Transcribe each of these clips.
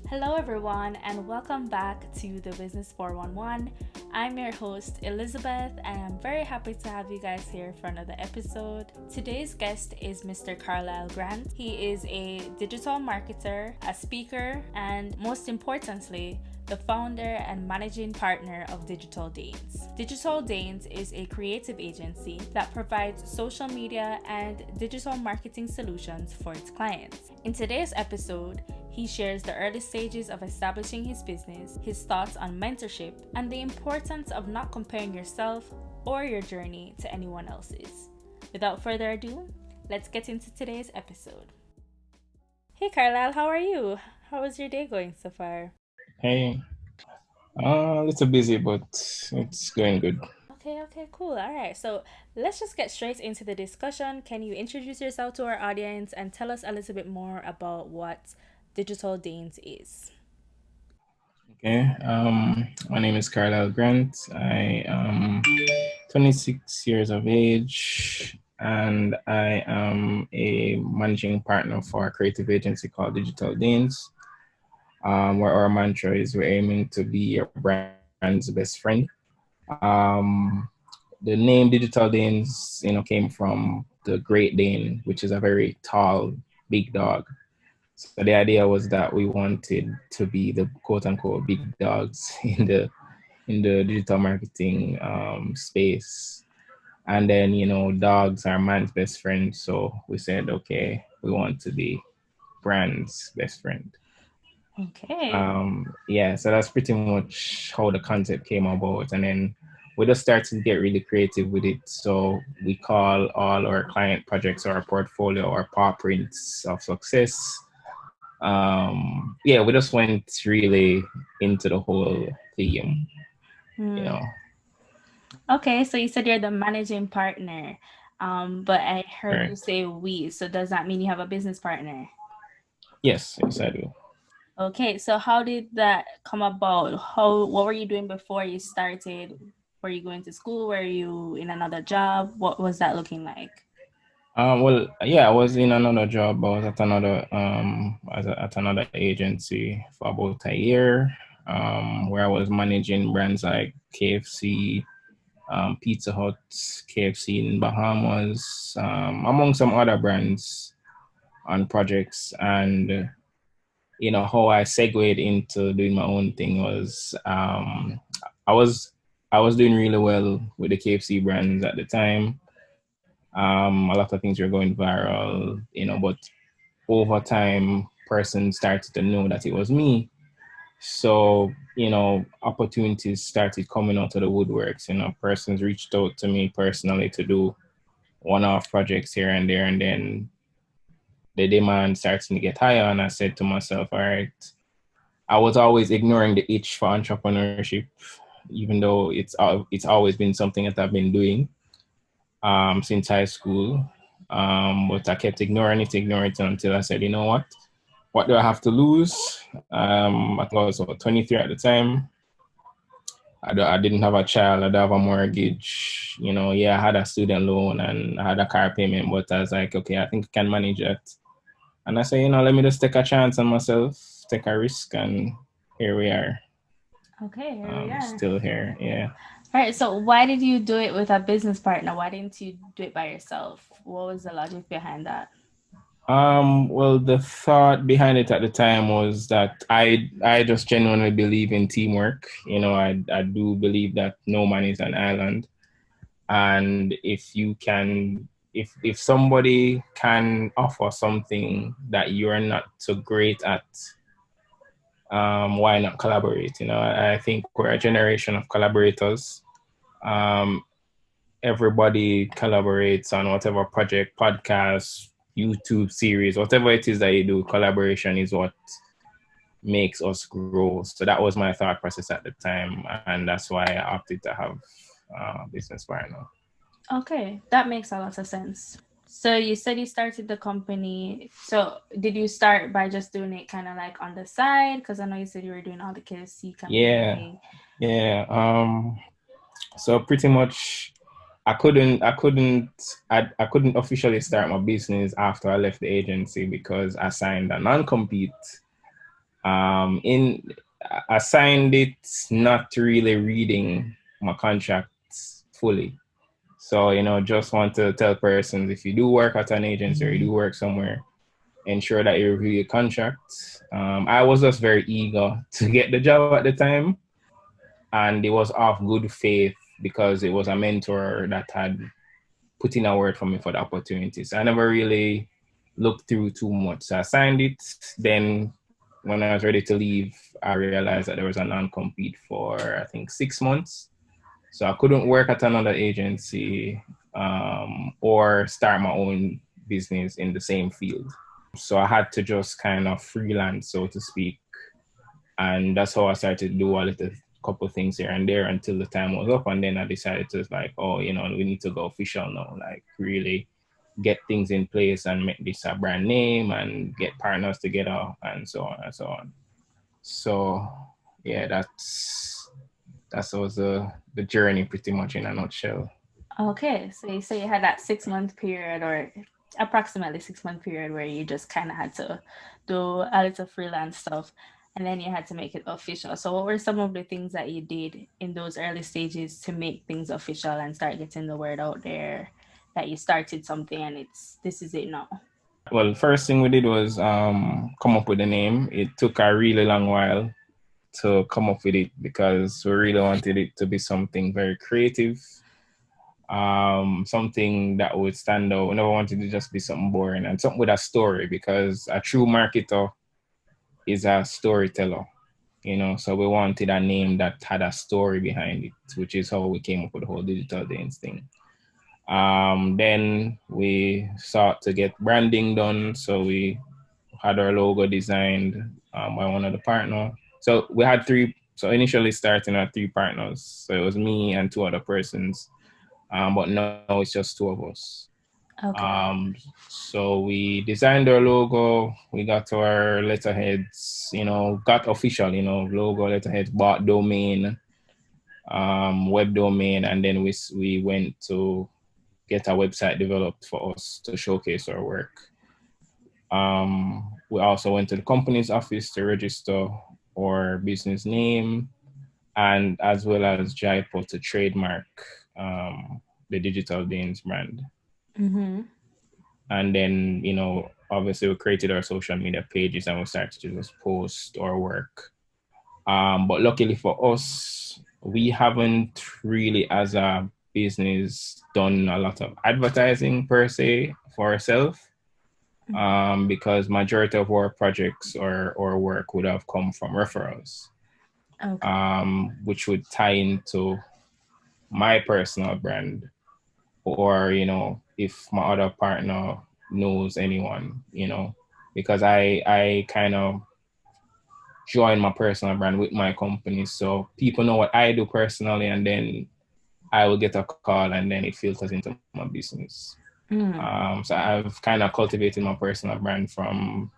Hello, everyone, and welcome back to the Business 411. I'm your host, Elizabeth, and I'm very happy to have you guys here for another episode. Today's guest is Mr. Carlyle Grant. He is a digital marketer, a speaker, and most importantly, the founder and managing partner of Digital Danes. Digital Danes is a creative agency that provides social media and digital marketing solutions for its clients. In today's episode, he shares the early stages of establishing his business, his thoughts on mentorship, and the importance of not comparing yourself or your journey to anyone else's. Without further ado, let's get into today's episode. Hey Carlyle, how are you? How is your day going so far? Hey, a little busy, but it's going good. Okay, cool. All right. So let's just get straight into the discussion. Can you introduce yourself to our audience and tell us a little bit more about what Digital Danes is? Okay, my name is Carlyle Grant. I am 26 years of age, and I am a managing partner for a creative agency called Digital Danes, where our mantra is we're aiming to be your brand's best friend. Um, the name Digital Danes, came from the Great Dane, which is a very tall, big dog. So the idea was that we wanted to be the quote unquote big dogs in the digital marketing space. And then, dogs are man's best friend. So we said, okay, we want to be brand's best friend. Okay. Yeah, so that's pretty much how the concept came about. And then we just started to get really creative with it. So we call all our client projects, our portfolio, our paw prints of success. Yeah, we just went really into the whole theme, you Hmm. know. Okay, so you said you're the managing partner, but I heard you Right. say we. So does that mean you have a business partner? Yes, I do. Okay, so how did that come about? What were you doing before you started? Were you going to school? Were you in another job? What was that looking like? Well, yeah, I was in another job. I was at another agency for about a year, where I was managing brands like KFC, Pizza Hut, KFC in Bahamas, among some other brands on projects. And how I segued into doing my own thing was I was I was doing really well with the KFC brands at the time. A lot of things were going viral, but over time, persons started to know that it was me. So, opportunities started coming out of the woodworks. Persons reached out to me personally to do one-off projects here and there, and then the demand starts to get higher. And I said to myself, all right, I was always ignoring the itch for entrepreneurship, even though it's always been something that I've been doing since high school. But I kept ignoring it until I said, you know what do I have to lose? I think I was 23 at the time. I didn't have a child. I didn't have a mortgage. Yeah, I had a student loan and I had a car payment, but I was like, okay, I think I can manage it. And I said, let me just take a chance on myself, take a risk, and here we are. Okay, here we are. Still here. Yeah. All right, so why did you do it with a business partner? Why didn't you do it by yourself? What was the logic behind that? Well, the thought behind it at the time was that I just genuinely believe in teamwork. I do believe that no man is an island, and if somebody can offer something that you're not so great at, why not collaborate? I think we're a generation of collaborators. Um, Everybody collaborates on whatever project, podcast, YouTube series, whatever it is that you do. Collaboration is what makes us grow. So that was my thought process at the time, and that's why I opted to have a business partner. Okay, that makes a lot of sense. So you said you started the company. So did you start by just doing it kind of like on the side? Because I know you said you were doing all the KFC Yeah, campaigning. yeah. So pretty much, I couldn't officially start my business after I left the agency because I signed a non-compete In I signed it not really reading my contracts fully. So, just want to tell persons, if you do work at an agency or you do work somewhere, ensure that you review your contracts. I was just very eager to get the job at the time, and it was off good faith because it was a mentor that had put in a word for me for the opportunity. So I never really looked through too much. So I signed it. Then when I was ready to leave, I realized that there was a non-compete for, I think, 6 months. So I couldn't work at another agency or start my own business in the same field. So I had to just kind of freelance, so to speak. And that's how I started to do a little couple things here and there until the time was up. And then I decided to like, oh, we need to go official now, like really get things in place and make this a brand name and get partners together and so on and so on. So yeah, that was the journey pretty much in a nutshell. Okay, so you say you had that 6 month period, or approximately 6 month period, where you just kind of had to do a little freelance stuff, and then you had to make it official. So, what were some of the things that you did in those early stages to make things official and start getting the word out there that you started something and this is it now? Well, first thing we did was come up with a name. It took a really long while to come up with it because we really wanted it to be something very creative, something that would stand out. We never wanted to just be something boring, and something with a story, because a true marketer is a storyteller. So we wanted a name that had a story behind it, which is how we came up with the whole digital dance thing. Then we sought to get branding done, so we had our logo designed by one of the partners. So we had three. So initially starting at three partners. So it was me and two other persons, but now it's just two of us. Okay. So we designed our logo. We got our letterheads. Got official. Logo, letterheads, bought domain, web domain, and then we went to get a website developed for us to showcase our work. We also went to the company's office to register our business name, and as well as Jaipo to trademark the Digital Danes brand. Mm-hmm. And then, obviously we created our social media pages and we started to just post our work. But luckily for us, we haven't really, as a business, done a lot of advertising per se for ourselves. Because majority of our projects or work would have come from referrals, Okay. which would tie into my personal brand, or if my other partner knows anyone, because I kind of join my personal brand with my company, so people know what I do personally, and then I will get a call and then it filters into my business. Mm. So I've kind of cultivated my personal brand from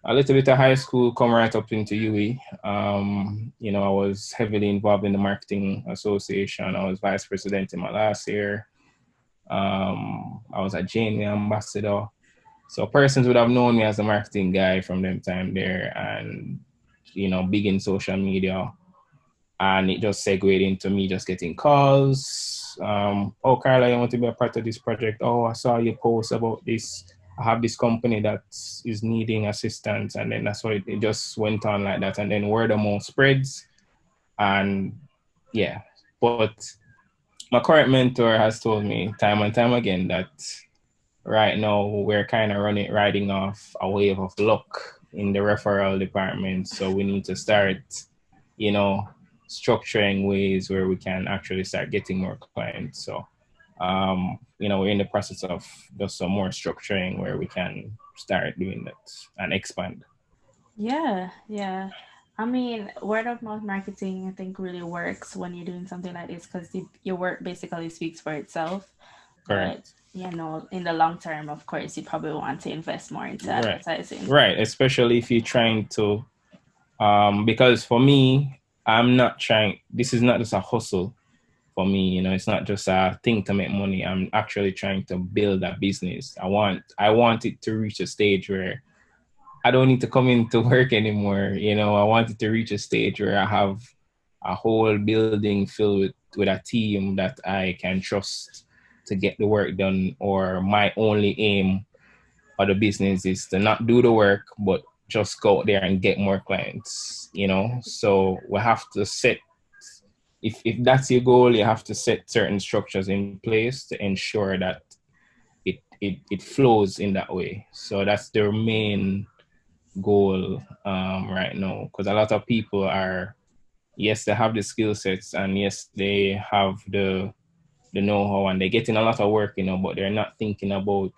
a little bit of high school, come right up into UE. I was heavily involved in the marketing association. I was vice president in my last year. I was a Janeway ambassador. So persons would have known me as a marketing guy from them time there, and big in social media. And it just segued into me just getting calls. Oh, Carlyle, I want to be a part of this project. Oh, I saw you post about this. I have this company that is needing assistance. And then that's why it just went on like that. And then word of mouth spreads. And yeah, but my current mentor has told me time and time again that right now we're kind of riding off a wave of luck in the referral department. So we need to start, you know, structuring ways where we can actually start getting more clients. So, we're in the process of just some more structuring where we can start doing that and expand. Yeah, yeah. I mean, word of mouth marketing, I think, really works when you're doing something like this because your work basically speaks for itself. But, Correct. in the long term, of course, you probably want to invest more into Right. advertising. Right. Especially if you're trying to, because for me, I'm not trying, this is not just a hustle for me, it's not just a thing to make money. I'm actually trying to build a business. I want it to reach a stage where I don't need to come into work anymore. I wanted to reach a stage where I have a whole building filled with a team that I can trust to get the work done, or my only aim of the business is to not do the work, but just go out there and get more clients. So we have to set, if that's your goal, you have to set certain structures in place to ensure that it flows in that way. So that's their main goal right now, because a lot of people are, yes, they have the skill sets, and yes, they have the know-how, and they're getting a lot of work, but they're not thinking about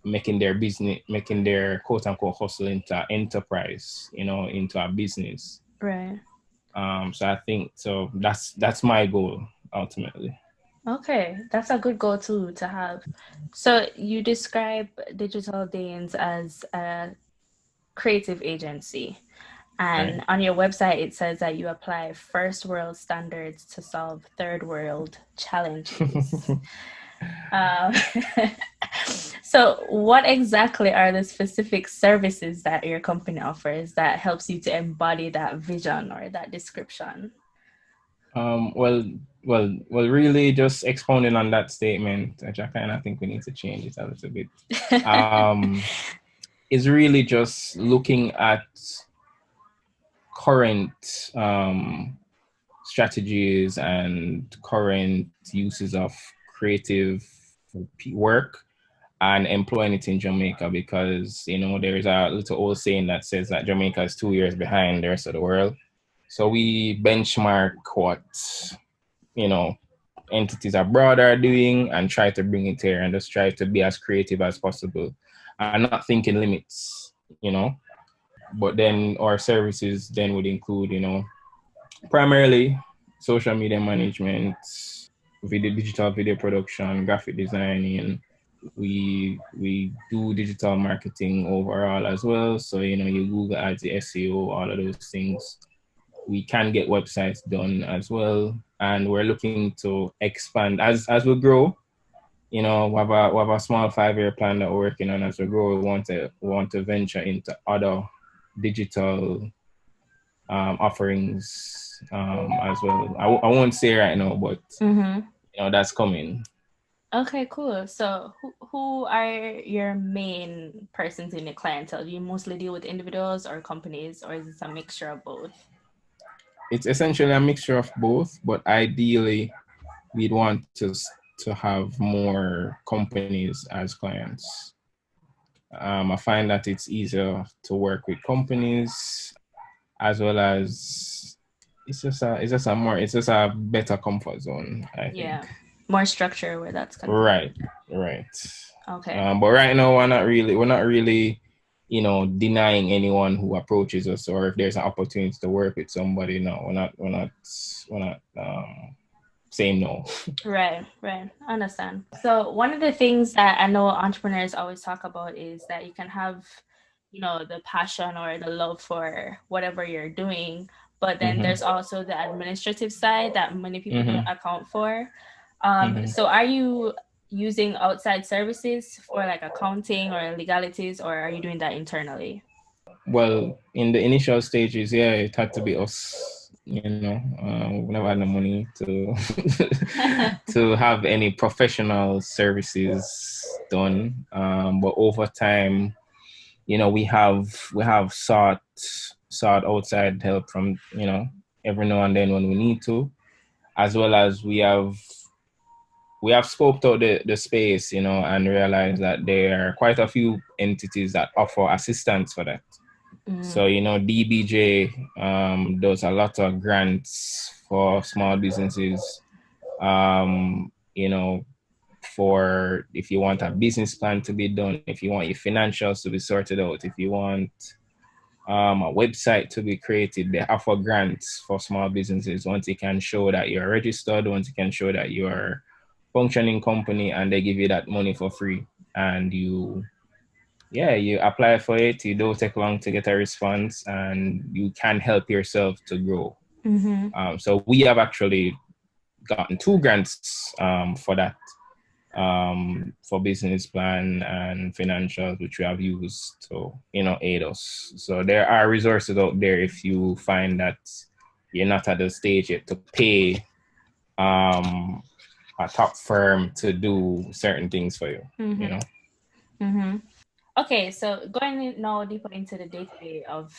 making their quote unquote hustle into enterprise, into a business. Right. So I think so that's my goal ultimately. Okay, that's a good goal too to have. So you describe Digital Danes as a creative agency, Right. and on your website it says that you apply first world standards to solve third world challenges. Um, so what exactly are the specific services that your company offers that helps you to embody that vision or that description? Well, really, just expounding on that statement, which I kind of think we need to change it a little bit. Is really just looking at current strategies and current uses of creative work and employing it in Jamaica, because there's a little old saying that says that Jamaica is 2 years behind the rest of the world. So we benchmark what entities abroad are doing and try to bring it here, and just try to be as creative as possible and not thinking limits. But then our services then would include primarily social media management, digital video production, graphic designing. We do digital marketing overall as well. So you Google Ads, the SEO, all of those things. We can get websites done as well, and we're looking to expand as we grow. We have a small 5-year plan that we're working on. As we grow, we want to venture into other digital offerings as well. I won't say right now, but that's coming. Okay, cool. So who are your main persons in your clientele? Do you mostly deal with individuals or companies, or is it a mixture of both? It's essentially a mixture of both, but ideally we'd want to have more companies as clients. I find that it's easier to work with companies, as well as it's just a better comfort zone, I think. Yeah, more structure where that's concerned. Right, right. Okay. But right now we're not really denying anyone who approaches us, or if there's an opportunity to work with somebody. No, we're not saying no. Right, right. I understand. So one of the things that I know entrepreneurs always talk about is that you can have, the passion or the love for whatever you're doing, but then Mm-hmm. there's also the administrative side that many people don't Mm-hmm. account for. Mm-hmm. So are you using outside services for like accounting or legalities, or are you doing that internally? Well, in the initial stages, yeah, it had to be us. We never had the money to to have any professional services done. But over time, we have sought outside help from every now and then when we need to, as well as we have scoped out the space, and realized that there are quite a few entities that offer assistance for that. So, DBJ does a lot of grants for small businesses, um, you know, for if you want a business plan to be done, if you want your financials to be sorted out, if you want a website to be created, they offer grants for small businesses once you can show that you're registered, once you can show that you're functioning company, and they give you that money for free. And you apply for it. You don't take long to get a response, and you can help yourself to grow. Mm-hmm. So we have actually gotten 2 grants for that. for business plan and financials, which we have used to, aid us. So there are resources out there if you find that you're not at the stage yet to pay a top firm to do certain things for you, you know? Okay, so going now deeper into the day-to-day of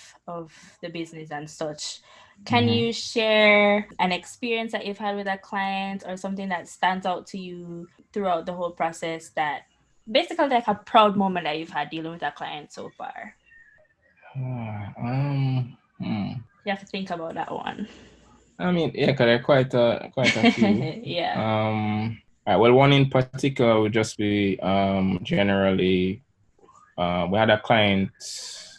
the business and such, can Mm-hmm. you share an experience that you've had with a client or something that stands out to you throughout the whole process, that basically like a proud moment that you've had dealing with a client so far? Hmm. You have to think about that one. I mean, yeah, 'cause there are quite a few. Yeah. All right, well, one in particular would just be generally we had a client.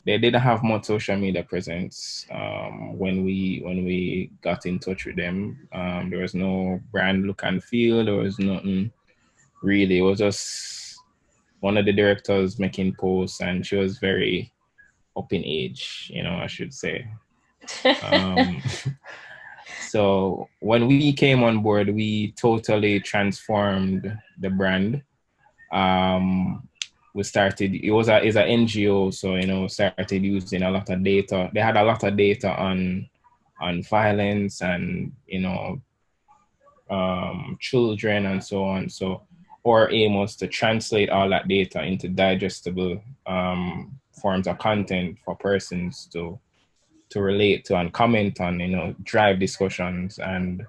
They didn't have much social media presence when we got in touch with them. There was no brand look and feel. There was nothing really. It was just one of the directors making posts, and she was very up in age, I should say. Um, so when we came on board, we totally transformed the brand. Um, we started, it's an NGO, so started using a lot of data. They had a lot of data on violence and children and so on. So our aim was to translate all that data into digestible forms of content for persons to relate to and comment on, drive discussions. And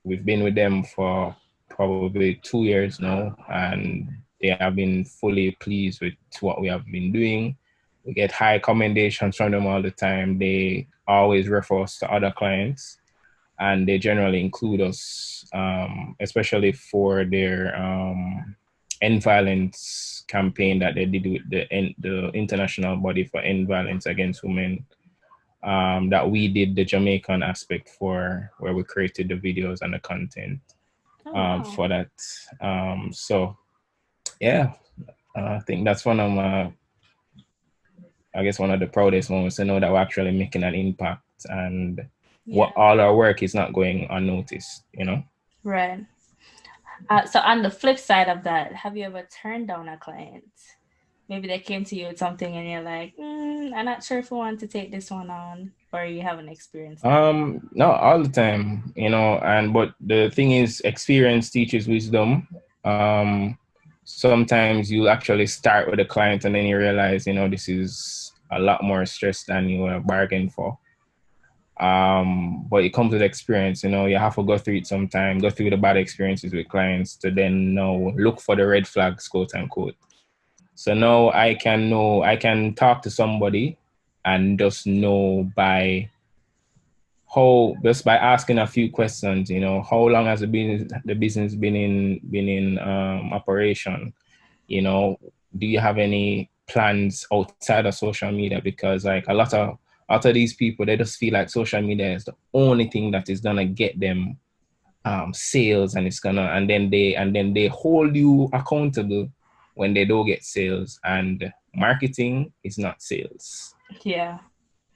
we've been with them for probably 2 years now, and they have been fully pleased with what we have been doing. We get high commendations from them all the time. They always refer us to other clients, and they generally include us, especially for their end violence campaign that they did with the International Body for End Violence Against Women, that we did the Jamaican aspect for, where we created the videos and the content Oh wow. for that. So yeah, I think that's I guess one of the proudest moments to know that we're actually making an impact, and Yeah. what all our work is not going unnoticed. Right. So on the flip side of that, have you ever turned down a client? Maybe they came to you with something and you're like, I'm not sure if I want to take this one on, or you haven't experienced that. No, all the time, but the thing is, experience teaches wisdom. Sometimes you actually start with a client and then you realize, this is a lot more stress than you were bargained for. But it comes with experience, you have to go through it sometime, go through the bad experiences with clients to then know, look for the red flags, quote unquote. So now I can talk to somebody and just know just by asking a few questions, how long has the business been in operation? Do you have any plans outside of social media? Because like a lot of these people, they just feel like social media is the only thing that is gonna get them sales, and then they hold you accountable when they don't get sales. And marketing is not sales. Yeah.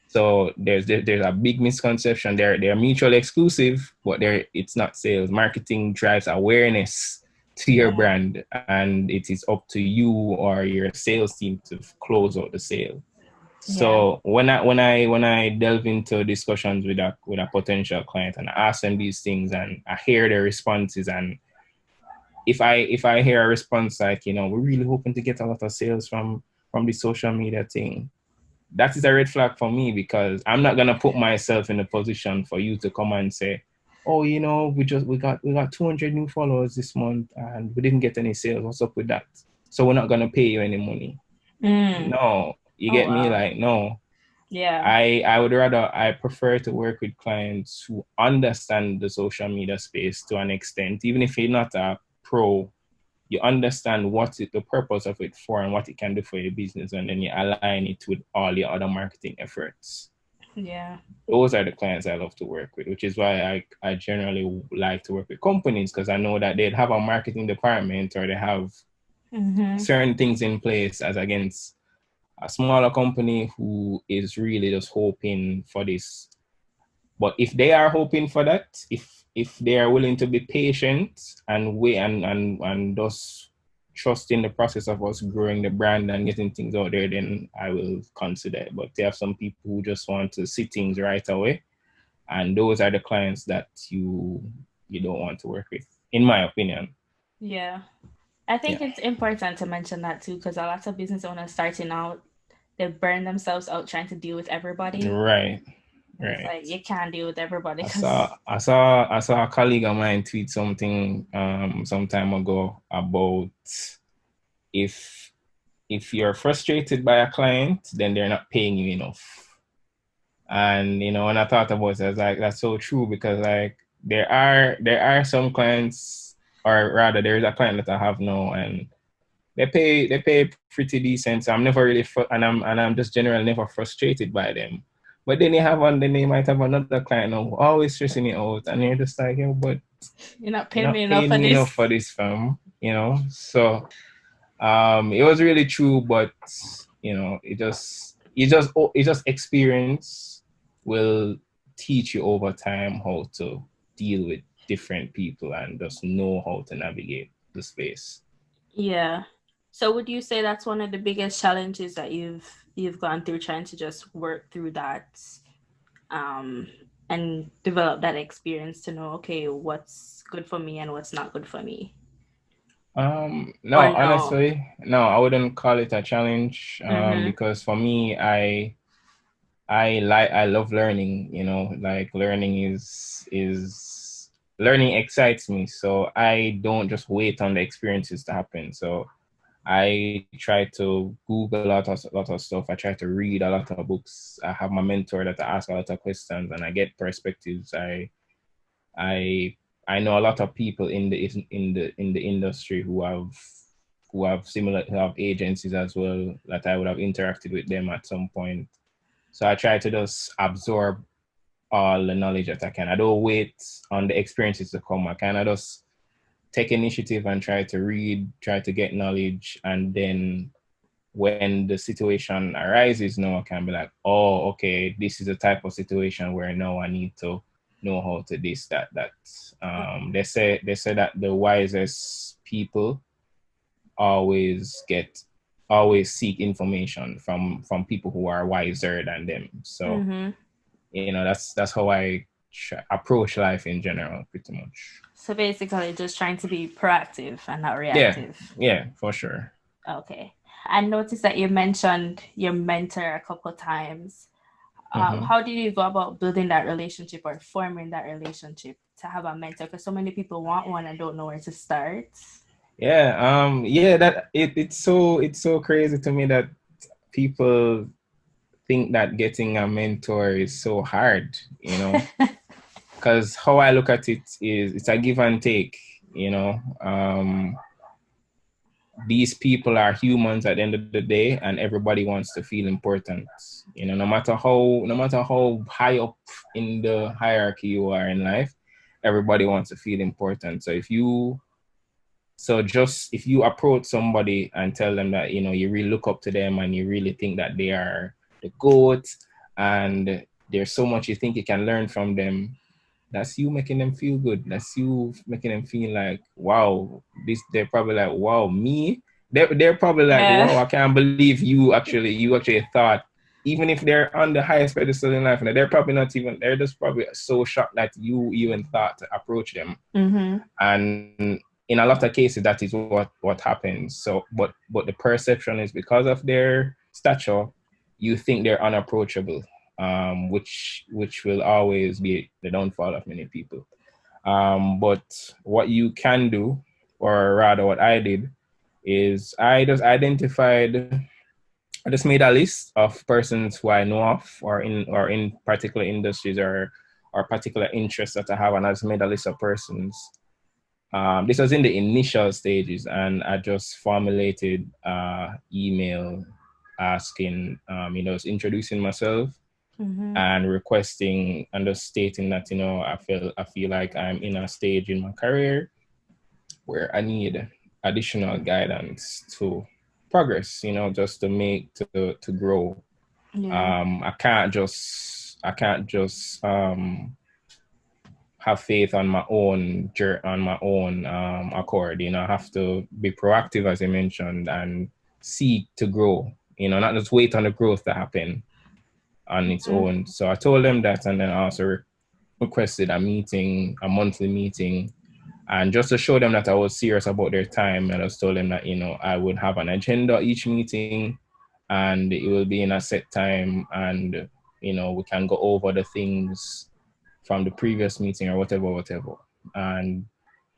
So there's a big misconception. They're mutually exclusive, but it's not sales. Marketing drives awareness to your Yeah. brand, and it is up to you or your sales team to close out the sale. Yeah. So when I delve into discussions with a potential client and I ask them these things and I hear their responses, and if I hear a response like, we're really hoping to get a lot of sales from the social media thing, that is a red flag for me, because I'm not gonna put myself in a position for you to come and say, oh, we got 200 new followers this month and we didn't get any sales. What's up with that? So we're not gonna pay you any money. Mm. No, you Oh get me? wow. Like, no. Yeah. I prefer to work with clients who understand the social media space to an extent, even if you're not a pro. You understand the purpose of it for and what it can do for your business, and then you align it with all your other marketing efforts. Yeah. Those are the clients I love to work with, which is why I generally like to work with companies, because I know that they'd have a marketing department or they have Mm-hmm. certain things in place, as against a smaller company who is really just hoping for this But if they are hoping for that, if they are willing to be patient and wait and just trust in the process of us growing the brand and getting things out there, then I will consider it. But there are some people who just want to see things right away, and those are the clients that you don't want to work with, in my opinion. Yeah. I think Yeah. it's important to mention that too, because a lot of business owners starting out, they burn themselves out trying to deal with everybody. Right. And it's Right. like you can't deal with everybody I because saw I saw I saw a colleague of mine tweet something some time ago about if if you're frustrated by a client, then they're not paying you enough. And when I thought about it, I was like, that's so true because like there are some clients, or rather, there is a client that I have now, and they pay pretty decent. So I'm never really and I'm just generally never frustrated by them. But then you might have another client now who always stressing me out, and you're just like, but you're not you're paying me not enough paying for me enough this. for this film, So it was really true, but it just experience will teach you over time how to deal with different people and just know how to navigate the space. Yeah. So would you say that's one of the biggest challenges that you've gone through trying to just work through that um and develop that experience to know okay what's good for me and what's not good for me? No, Or no? honestly, no, I wouldn't call it a challenge. Mhm. Because for me, I love learning. Like learning excites me. So I don't just wait on the experiences to happen. So I try to Google a lot of stuff. I try to read a lot of books. I have my mentor that I ask a lot of questions, and I get perspectives. I I know a lot of people in the industry who have agencies as well, that I would have interacted with them at some point. So I try to just absorb all the knowledge that I can. I don't wait on the experiences to come. I kind of just take initiative and try to read, try to get knowledge, and then when the situation arises now, I can be like, oh, okay, this is the type of situation where now I need to know how to this, that. They say that the wisest people always get always seek information from people who are wiser than them. So Mhm. that's how I approach life in general, pretty much. So basically just trying to be proactive and not Yeah, reactive. yeah, for sure. Okay. I noticed that you mentioned your mentor a couple times. Hmm. How did you go about building that relationship or forming that relationship to have a mentor? Because so many people want one and don't know where to start. Yeah, that it's so crazy to me that people think that getting a mentor is so hard, because how I look at it is it's a give and take, you know. These people are humans at the end of the day, and everybody wants to feel important. No matter how high up in the hierarchy you are in life, everybody wants to feel important. Just if you approach somebody and tell them that you really look up to them and you really think that they are the goat, and there's so much you think you can learn from them, that's you making them feel good. That's you making them feel like, wow, this. They're probably like, wow, me. They're probably like, Yeah. wow, I can't believe you actually thought. Even if they're on the highest pedestal in life, and they're probably not even. They're just probably so shocked that you even thought to approach them. Mm-hmm. And in a lot of cases, that is what happens. So but the perception is, because of their stature, you think they're unapproachable, which will always be the downfall of many people. But what you can do, or rather what I did, is I just made a list of persons who I know of, or in particular industries, or particular interests that I have, and I just made a list of persons. This was in the initial stages, and I just formulated email asking, just introducing myself Mm-hmm. and requesting and just stating that I feel like I'm in a stage in my career where I need additional guidance to progress, just to grow. Yeah. I can't just have faith on my own accord. I have to be proactive, as I mentioned, and seek to grow. Not just wait on the growth to happen on its own. So I told them that, and then I also requested a monthly meeting, and just to show them that I was serious about their time. I just told them that I would have an agenda each meeting, and it will be in a set time, and we can go over the things from the previous meeting or whatever. And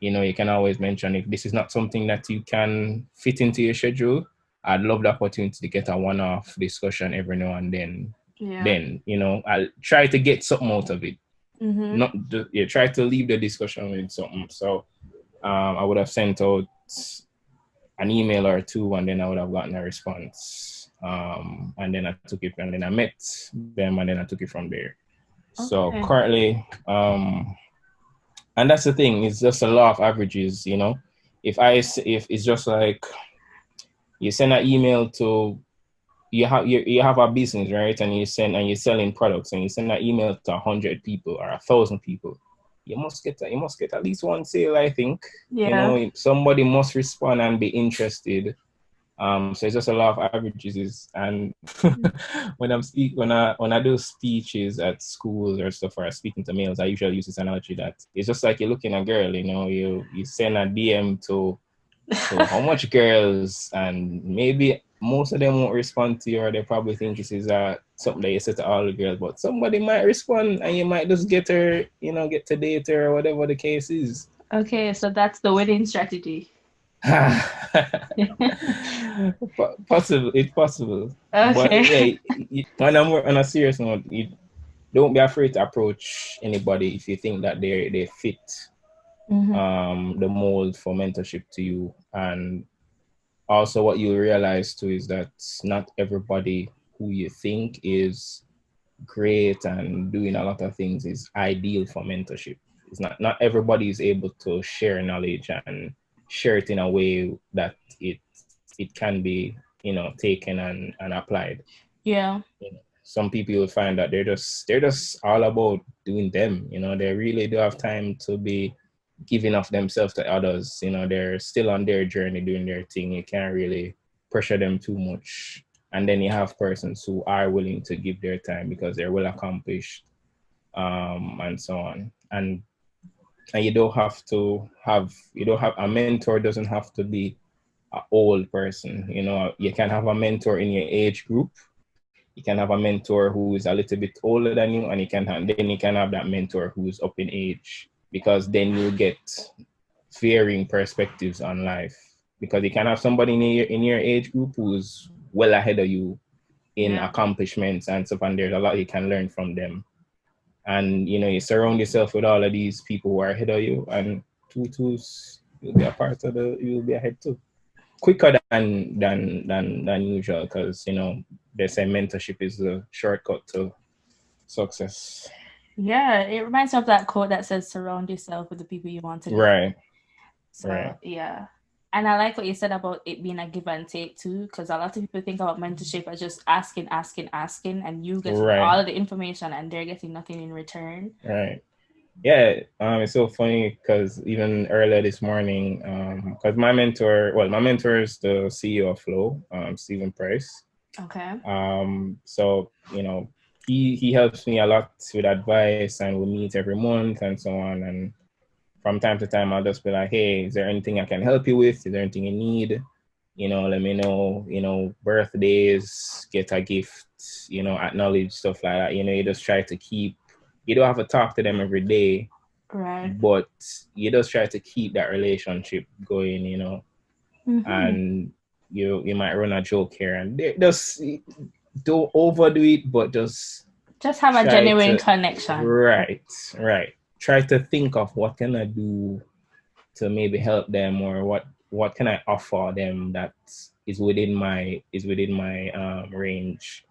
you can always mention if this is not something that you can fit into your schedule. I'd love the opportunity to get a one-off discussion every now and then. Yeah. Then I'll try to get something out of it. Not try to leave the discussion with something. So I would have sent out an email or two, and then I would have gotten a response. And then I took it, and then I met them, and then I took it from there. Okay. So currently, and that's the thing, it's just a law of averages. If it's just like you send an email to, you have a business, right? And you're selling products, and you send an email to 100 people or 1,000 people, you must get at least one sale, I think. Yeah. Somebody must respond and be interested. So it's just a lot of averages. And when I do speeches at schools or stuff, or I'm speaking to males, I usually use this analogy that it's just like you're looking at a girl. You send a DM to how much girls, and maybe most of them won't respond to you, or they probably think this is something that you said to all the girls, but somebody might respond, and you might just get her, get to date her, or whatever the case is. Okay, so that's the winning strategy. Possible. It's possible. Okay. But yeah, on a serious note, don't be afraid to approach anybody if you think that they fit the mold for mentorship to you. And also what you'll realize too is that not everybody who you think is great and doing a lot of things is ideal for mentorship. It's not everybody is able to share knowledge and share it in a way that it can be taken and applied. Yeah. Some people will find that they're just all about doing them. They really do have time to be giving of themselves to others. They're still on their journey doing their thing. You can't really pressure them too much. And then you have persons who are willing to give their time because they're well accomplished, and so on. And you don't have a mentor doesn't have to be an old person. You can have a mentor in your age group. You can have a mentor who is a little bit older than you, and you can have that mentor who's up in age, because then you get varying perspectives on life. Because you can have somebody in your age group who's well ahead of you in accomplishments and stuff, and there's a lot you can learn from them. And you surround yourself with all of these people who are ahead of you, and you'll be ahead too, quicker than usual, because they say mentorship is the shortcut to success. Yeah, it reminds me of that quote that says, surround yourself with the people you want to be. Right. So right. Yeah. And I like what you said about it being a give and take too, because a lot of people think about mentorship as just asking, and you get all of the information and they're getting nothing in return. Right. Yeah. It's so funny because even earlier this morning, because my mentor is the CEO of Flow, Stephen Price. Okay. So he helps me a lot with advice, and we meet every month and so on. And from time to time, I'll just be like, hey, is there anything I can help you with? Is there anything you need? Let me know. Birthdays, get a gift, acknowledge stuff like that. You just try to keep. You don't have to talk to them every day, right? But you just try to keep that relationship going, and you might run a joke here and there. Just don't overdo it, but just have a genuine connection. Right. Try to think of what can I do to maybe help them, or what can I offer them that is within my range,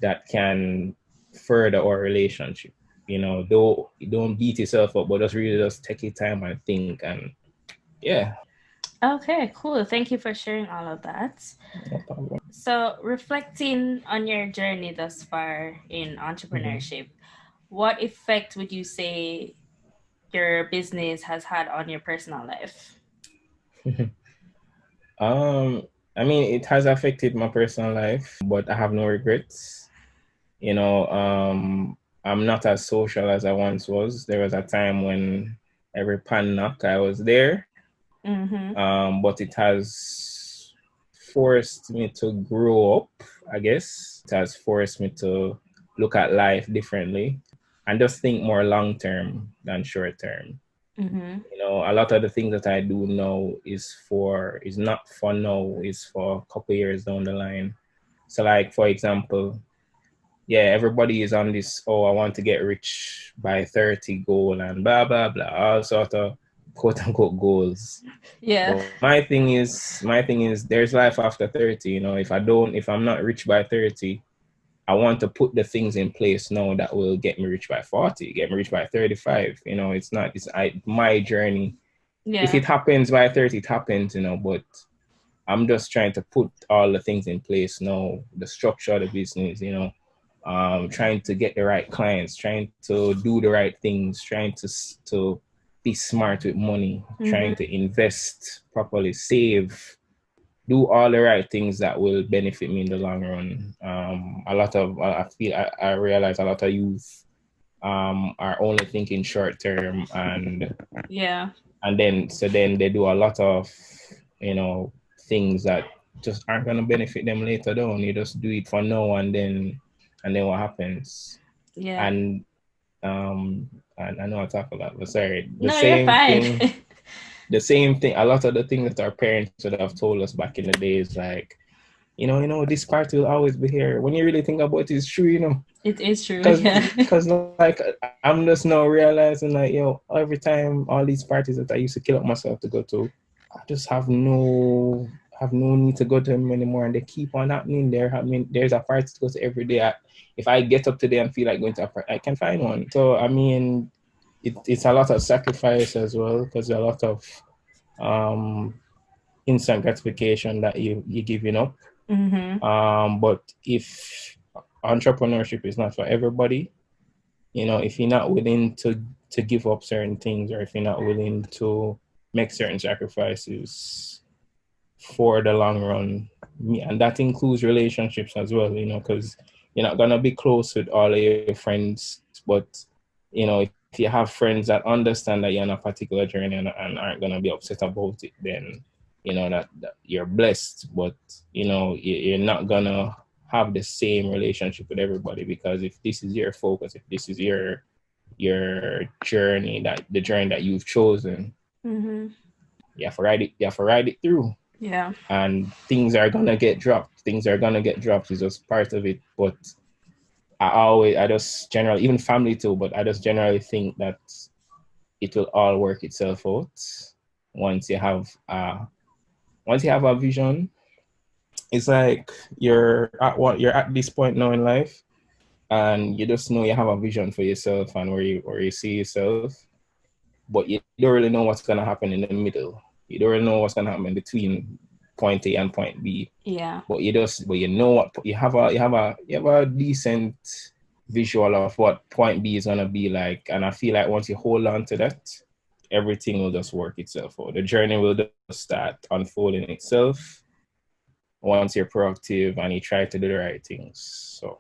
that can further our relationship. Don't beat yourself up, but just really just take your time and think. And yeah. Okay, cool. Thank you for sharing all of that. No problem. So, reflecting on your journey thus far in Mhm. entrepreneurship, what effect would you say your business has had on your personal life? um, I mean, it has affected my personal life, but I have no regrets. You know, I'm not as social as I once was. There was a time when every pan knock I was there. Mm-hmm. But it has forced me to grow up, I guess. It has forced me to look at life differently and just think more long term than short term. Mm-hmm. You know, a lot of the things that I do now is not for now, is for a couple years down the line. So like for example, yeah, everybody is on this, oh, I want to get rich by 30 goal and blah blah blah, all sort of quote unquote goals. Yeah. But my thing is there's life after 30, you know. If I'm not rich by 30, I want to put the things in place now that will get me rich by 40, get me rich by 35. You know, my journey. If Yeah. it happens by 30, it happens, you know, but I'm just trying to put all the things in place now, the structure of the business, you know, trying to get the right clients, trying to do the right things, trying to be smart with money, Mm-hmm. trying to invest properly, save, do all the right things that will benefit me in the long run. I realize a lot of youth are only thinking short term, Yeah. and then they do a lot of, you know, things that just aren't going to benefit them later down. You just do it for now, and then what happens? Yeah. And um and I know I talk a lot, but sorry, No, you're fine. the same thing, a lot of the things that our parents would have told us back in the days, like, this part will always be here. When you really think about it, it's true, It is true. because Yeah. like I'm just now realizing, like, every time all these parties that I used to kill up myself to go to, I just have no need to go to them anymore, and they keep on happening. They're happening. There's a party to go to every day. If I get up today and feel like going to a party, I can find one. So I mean, it's a lot of sacrifice as well, because a lot of um instant gratification that you're giving up. Mm-hmm. But if entrepreneurship is not for everybody, if you're not willing to give up certain things, or if you're not willing to make certain sacrifices for the long run, and that includes relationships as well, because you're not gonna be close with all of your friends, but if you have friends that understand that you're on a particular journey, and aren't gonna be upset about it, then that you're blessed. But you're not gonna have the same relationship with everybody, because if this is your focus, if this is your journey, that the journey that you've chosen, Mm-hmm. you have to ride it through. Yeah. And things are gonna get dropped. It's just part of it. But I just generally, even family too, but I just generally think that it will all work itself out once you have a vision. It's like you're at this point now in life, and you just know you have a vision for yourself and where you see yourself, but you don't really know what's gonna happen in the middle. You don't really know what's gonna happen between point A and point B. Yeah. But you know what you have a decent visual of what point B is gonna be like. And I feel like once you hold on to that, everything will just work itself out. The journey will just start unfolding itself once you're proactive and you try to do the right things. So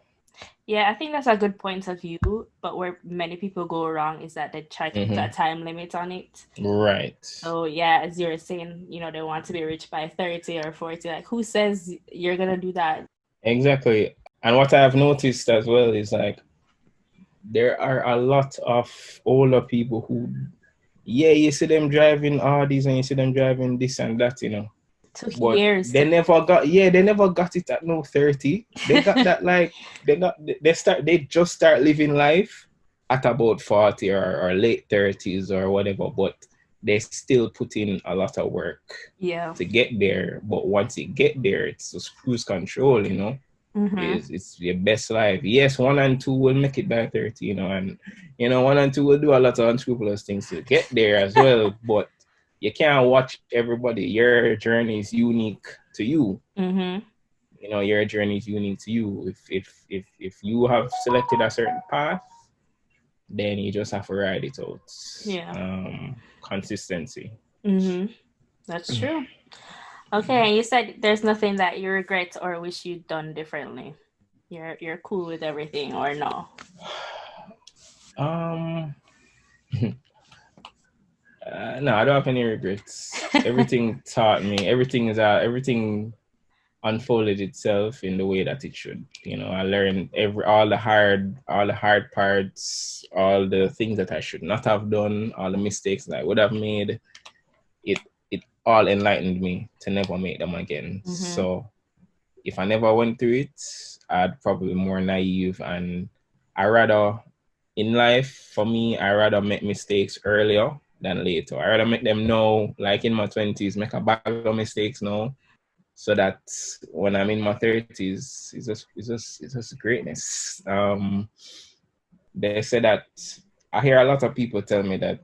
Yeah, I think that's a good point of view. But where many people go wrong is that they try to put a mhm. time limit on it. Right. So yeah, as you're saying, they want to be rich by 30 or 40. Like, who says you're gonna do that? Exactly. And what I have noticed as well is, like, there are a lot of older people who, yeah, you see them driving Audis and you see them driving this and that, Took but years they to. never got it at no 30. They got that, like, they just start living life at about 40, or late 30s or whatever, but they still put in a lot of work Yeah. to get there. But once you get there, it's just cruise control, Mm-hmm. it's your best life. Yes, one and two will make it by 30, and one and two will do a lot of unscrupulous things to get there as well. But you can't watch everybody. Your journey is unique to you. Mm-hmm. You know, your journey is unique to you. If you have selected a certain path, then you just have to ride it out. Yeah. Consistency. Mm-hmm. That's true. Okay, and you said there's nothing that you regret or wish you'd done differently. You're cool with everything or no? Um, no, I don't have any regrets. Everything taught me. Everything unfolded itself in the way that it should. You know, I learned all the hard parts, all the things that I should not have done, all the mistakes that I would have made. It it all enlightened me to never make them again. Mm-hmm. So if I never went through it, I'd probably be more naive, and I rather in life, for me, I rather make mistakes earlier than later. I rather make them now, like in my 20s, make a bag of mistakes now, so that when I'm in my 30s, it's just greatness. They say that I hear a lot of people tell me that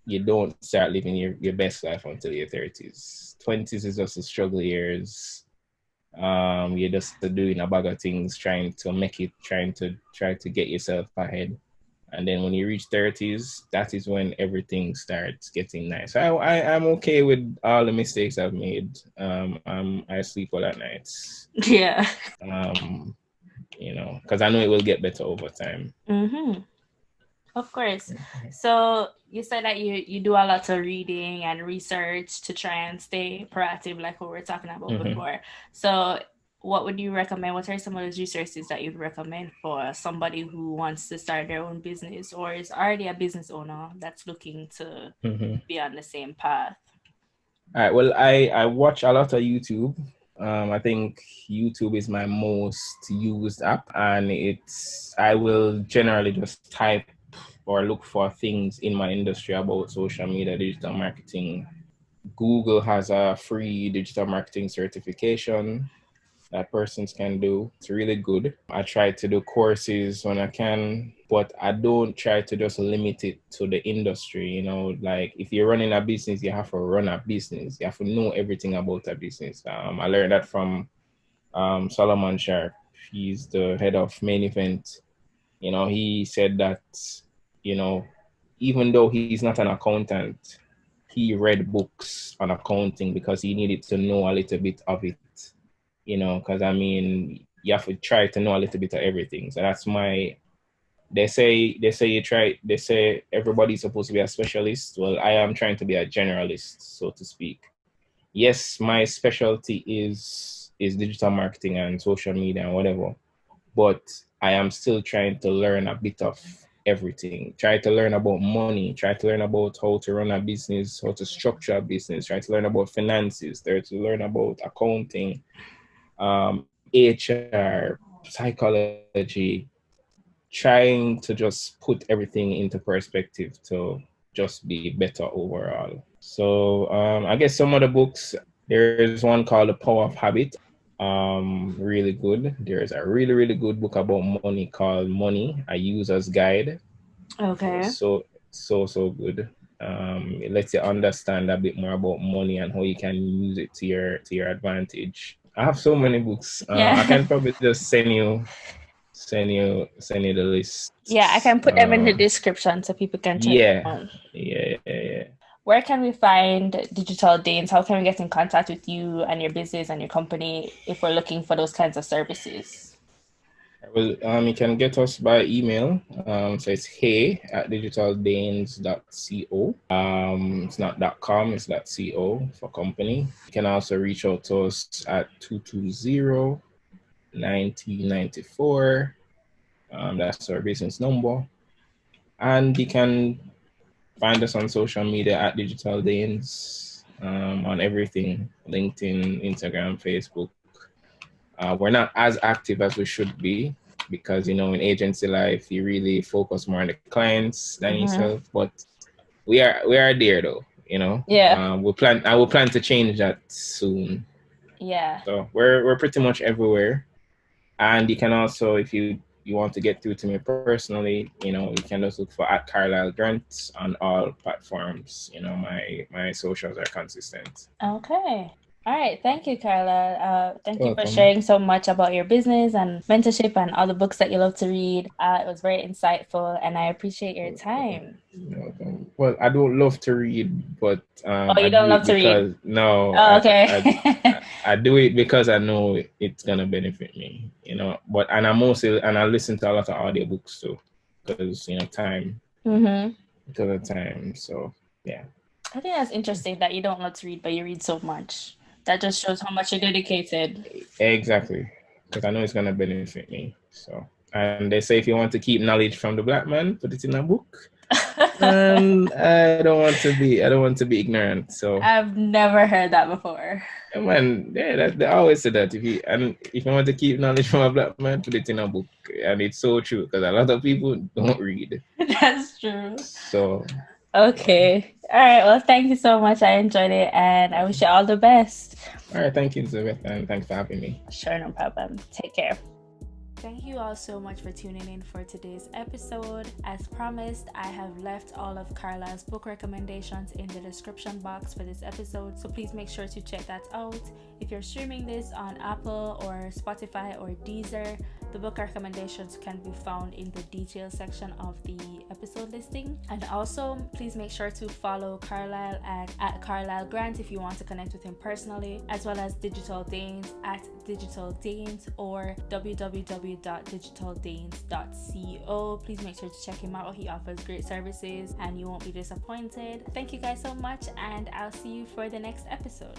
you don't start living your best life until your 30s. 20s is just the struggle years. You're just doing a bag of things, trying to make it, try to get yourself ahead. And then when you reach 30s, that is when everything starts getting nice. I'm okay with all the mistakes I've made. I sleep well at nights. Yeah. Um, because I know it will get better over time. Mm-hmm. Of course. So you said that you do a lot of reading and research to try and stay proactive, like what we were talking about Mm-hmm. before. So what would you recommend? What are some of those resources that you'd recommend for somebody who wants to start their own business or is already a business owner that's looking to Mm-hmm. be on the same path? All right. Well, I watch a lot of YouTube. I think YouTube is my most used app, and I will generally just type or look for things in my industry about social media, digital marketing. Google has a free digital marketing certification that persons can do. It's really good. I try to do courses when I can, but I don't try to just limit it to the industry. You know, like if you're running a business, you have to run a business. You have to know everything about a business. I learned that from Solomon Sharp. He's the head of Main Event. You know, he said that, you know, even though he's not an accountant, he read books on accounting because he needed to know a little bit of it, you know, because I mean, you have to try to know a little bit of everything. So that's my, they say everybody's supposed to be a specialist. Well, I am trying to be a generalist, so to speak. Yes, my specialty is digital marketing and social media and whatever, but I am still trying to learn a bit of everything. Try to learn about money, try to learn about how to run a business, how to structure a business, try to learn about finances, try to learn about accounting, HR, psychology, trying to just put everything into perspective to just be better overall. So I guess some of the books, there's one called The Power of Habit. Really good. There's a really good book about money called Money, a User's Guide. Okay. So good. It lets you understand a bit more about money and how you can use it to your advantage. I have so many books. I Yeah. can probably just send you the Yeah, I list. can put them in the description so people can check them Yeah, out. yeah. Where can we find Digital Danes? How can we get in contact with you and your business and your company if we're looking for those kinds of services? Well, you can get us by email. So it's hey@digitaldanes.co. It's not .com, it's .co for company. You can also reach out to us at 220-1994. That's our business number. And you can find us on social media at Digital Danes, on everything, LinkedIn, Instagram, Facebook. We're not as active as we should be because, in agency life, you really focus more on the clients than Mm-hmm. yourself. But we are there though, Yeah. I will plan to change that soon. Yeah. So we're pretty much everywhere. And you can also, if you you want to get through to me personally, you can just look for at Carlyle Grant on all platforms. My socials are consistent. Okay. All right. Thank you, Carla. Thank you for Welcome. sharing so much about your business and mentorship and all the books that you love to read. It was very insightful, and I appreciate your time. Welcome. Well, I don't love to read, but Oh, I you do don't love it to read? because no, Oh, I okay. I do it because I know it's gonna benefit me. But and I listen to a lot of audiobooks too, because time Mm-hmm. because of time. So yeah. I think that's interesting that you don't love to read, but you read so much. That just shows how much you're dedicated. Exactly, because I know it's gonna benefit me. So, and they say if you want to keep knowledge from the black man, put it in a book. And I don't want to be ignorant. So, I've never heard that before. man, yeah, they always say that if you want to keep knowledge from a black man, put it in a book, and it's so true because a lot of people don't read. That's true. So, Okay. All right. Well, thank you so much. I enjoyed it, and I wish you all the best. all right, thank you, Elizabeth, and thanks for having me. Sure, no problem. Take care. Thank you all so much for tuning in for today's episode. As promised, I have left all of Carla's book recommendations in the description box for this episode, so please make sure to check that out. If you're streaming this on Apple or Spotify or Deezer, the book recommendations can be found in the details section of the episode listing. And also, please make sure to follow Carlyle at Carlyle Grant if you want to connect with him personally, as well as Digital Danes at Digital Danes or www.digitaldanes.co. Please make sure to check him out. He offers great services and you won't be disappointed. Thank you guys so much, and I'll see you for the next episode.